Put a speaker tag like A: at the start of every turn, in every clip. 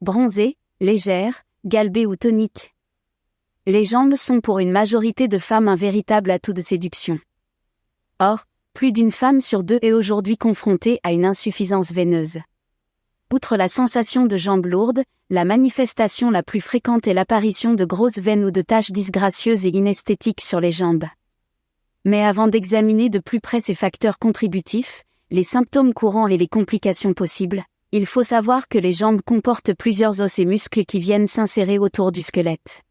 A: bronzée, légère, galbée ou tonique. Les jambes sont pour une majorité de femmes un véritable atout de séduction. Or, plus d'une femme sur deux est aujourd'hui confrontée à une insuffisance veineuse. Outre la sensation de jambes lourdes, la manifestation la plus fréquente est l'apparition de grosses veines ou de taches disgracieuses et inesthétiques sur les jambes. Mais avant d'examiner de plus près ces facteurs contributifs, les symptômes courants et les complications possibles, il faut savoir que les jambes comportent plusieurs os et muscles qui viennent s'insérer autour du squelette.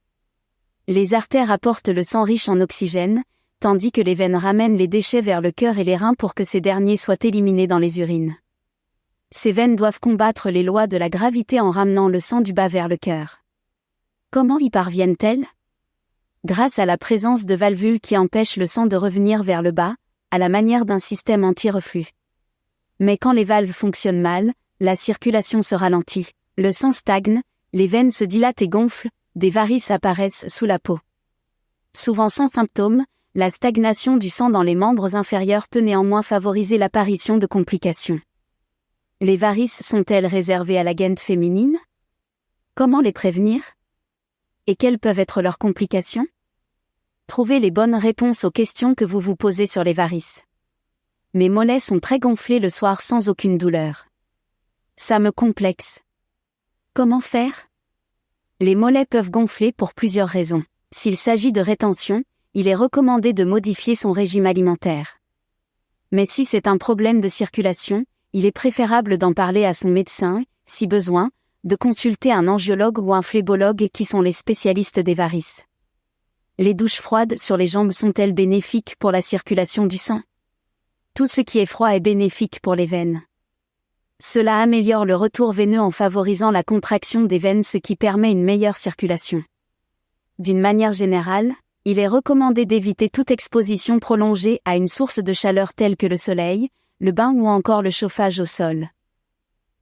A: Les artères apportent le sang riche en oxygène, tandis que les veines ramènent les déchets vers le cœur et les reins pour que ces derniers soient éliminés dans les urines. Ces veines doivent combattre les lois de la gravité en ramenant le sang du bas vers le cœur. Comment y parviennent-elles ? Grâce à la présence de valvules qui empêchent le sang de revenir vers le bas, à la manière d'un système anti-reflux. Mais quand les valves fonctionnent mal, la circulation se ralentit, le sang stagne, les veines se dilatent et gonflent, des varices apparaissent sous la peau. Souvent sans symptômes, la stagnation du sang dans les membres inférieurs peut néanmoins favoriser l'apparition de complications. Les varices sont-elles réservées à la gaine féminine ? Comment les prévenir ? Et quelles peuvent être leurs complications ? Trouvez les bonnes réponses aux questions que vous vous posez sur les varices. Mes mollets sont très gonflés le soir sans aucune douleur. Ça me complexe. Comment faire ? Les mollets peuvent gonfler pour plusieurs raisons. S'il s'agit de rétention, il est recommandé de modifier son régime alimentaire. Mais si c'est un problème de circulation, il est préférable d'en parler à son médecin et, si besoin, de consulter un angiologue ou un phlébologue qui sont les spécialistes des varices. Les douches froides sur les jambes sont-elles bénéfiques pour la circulation du sang ? Tout ce qui est froid est bénéfique pour les veines. Cela améliore le retour veineux en favorisant la contraction des veines, ce qui permet une meilleure circulation. D'une manière générale, il est recommandé d'éviter toute exposition prolongée à une source de chaleur telle que le soleil, le bain ou encore le chauffage au sol.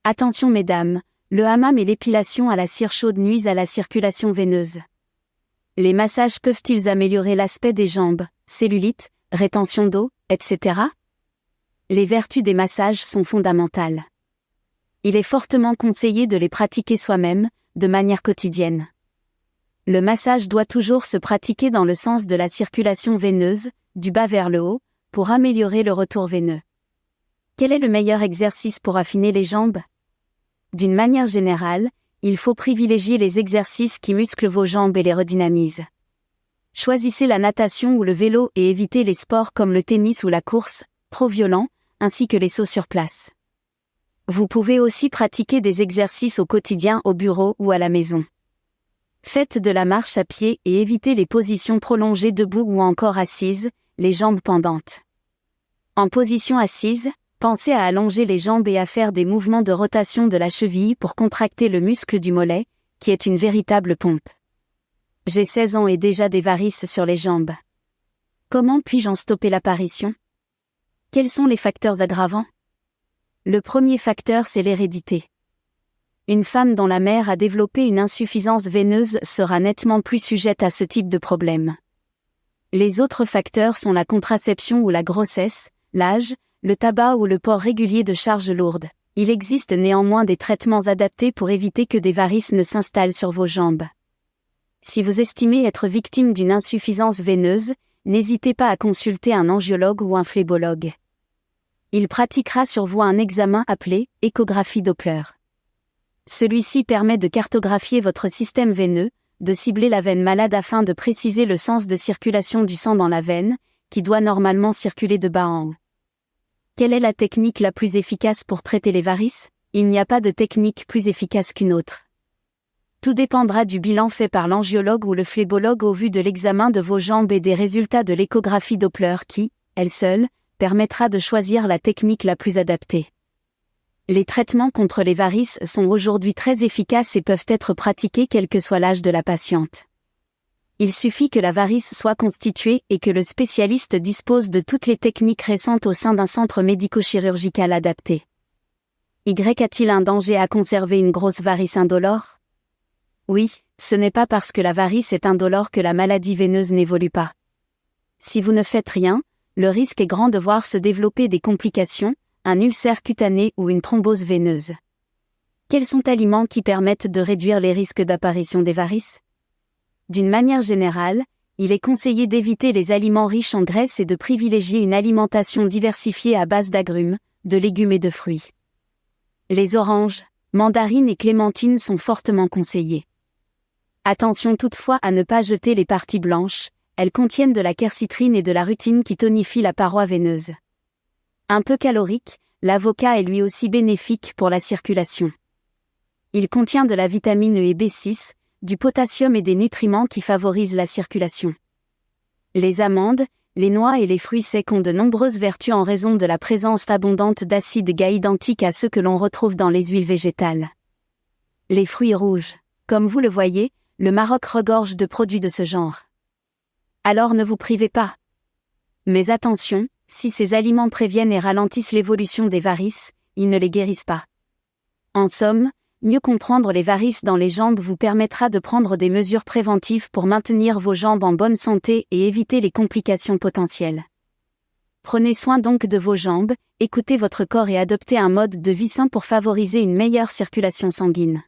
A: Attention mesdames, le hammam et l'épilation à la cire chaude nuisent à la circulation veineuse. Les massages peuvent-ils améliorer l'aspect des jambes, cellulite, rétention d'eau, etc. Les vertus des massages sont fondamentales. Il est fortement conseillé de les pratiquer soi-même, de manière quotidienne. Le massage doit toujours se pratiquer dans le sens de la circulation veineuse, du bas vers le haut, pour améliorer le retour veineux. Quel est le meilleur exercice pour affiner les jambes ? D'une manière générale, il faut privilégier les exercices qui musclent vos jambes et les redynamisent. Choisissez la natation ou le vélo et évitez les sports comme le tennis ou la course, trop violents, ainsi que les sauts sur place. Vous pouvez aussi pratiquer des exercices au quotidien au bureau ou à la maison. Faites de la marche à pied et évitez les positions prolongées debout ou encore assises, les jambes pendantes. En position assise, pensez à allonger les jambes et à faire des mouvements de rotation de la cheville pour contracter le muscle du mollet, qui est une véritable pompe. J'ai 16 ans et déjà des varices sur les jambes. Comment puis-je en stopper l'apparition ? Quels sont les facteurs aggravants ? Le premier facteur, c'est l'hérédité. Une femme dont la mère a développé une insuffisance veineuse sera nettement plus sujette à ce type de problème. Les autres facteurs sont la contraception ou la grossesse, l'âge, le tabac ou le port régulier de charges lourdes. Il existe néanmoins des traitements adaptés pour éviter que des varices ne s'installent sur vos jambes. Si vous estimez être victime d'une insuffisance veineuse, n'hésitez pas à consulter un angiologue ou un phlébologue. Il pratiquera sur vous un examen appelé échographie Doppler. Celui-ci permet de cartographier votre système veineux, de cibler la veine malade afin de préciser le sens de circulation du sang dans la veine, qui doit normalement circuler de bas en haut. Quelle est la technique la plus efficace pour traiter les varices ? Il n'y a pas de technique plus efficace qu'une autre. Tout dépendra du bilan fait par l'angiologue ou le phlébologue au vu de l'examen de vos jambes et des résultats de l'échographie Doppler qui, elle seule, permettra de choisir la technique la plus adaptée. Les traitements contre les varices sont aujourd'hui très efficaces et peuvent être pratiqués quel que soit l'âge de la patiente. Il suffit que la varice soit constituée et que le spécialiste dispose de toutes les techniques récentes au sein d'un centre médico-chirurgical adapté. Y a-t-il un danger à conserver une grosse varice indolore ? Oui, ce n'est pas parce que la varice est indolore que la maladie veineuse n'évolue pas. Si vous ne faites rien, le risque est grand de voir se développer des complications, un ulcère cutané ou une thrombose veineuse. Quels sont les aliments qui permettent de réduire les risques d'apparition des varices? D'une manière générale, il est conseillé d'éviter les aliments riches en graisse et de privilégier une alimentation diversifiée à base d'agrumes, de légumes et de fruits. Les oranges, mandarines et clémentines sont fortement conseillées. Attention toutefois à ne pas jeter les parties blanches, elles contiennent de la quercitrine et de la rutine qui tonifient la paroi veineuse. Un peu calorique, l'avocat est lui aussi bénéfique pour la circulation. Il contient de la vitamine E et B6, du potassium et des nutriments qui favorisent la circulation. Les amandes, les noix et les fruits secs ont de nombreuses vertus en raison de la présence abondante d'acides gras identiques à ceux que l'on retrouve dans les huiles végétales. Les fruits rouges. Comme vous le voyez, le Maroc regorge de produits de ce genre. Alors ne vous privez pas. Mais attention, si ces aliments préviennent et ralentissent l'évolution des varices, ils ne les guérissent pas. En somme, mieux comprendre les varices dans les jambes vous permettra de prendre des mesures préventives pour maintenir vos jambes en bonne santé et éviter les complications potentielles. Prenez soin donc de vos jambes, écoutez votre corps et adoptez un mode de vie sain pour favoriser une meilleure circulation sanguine.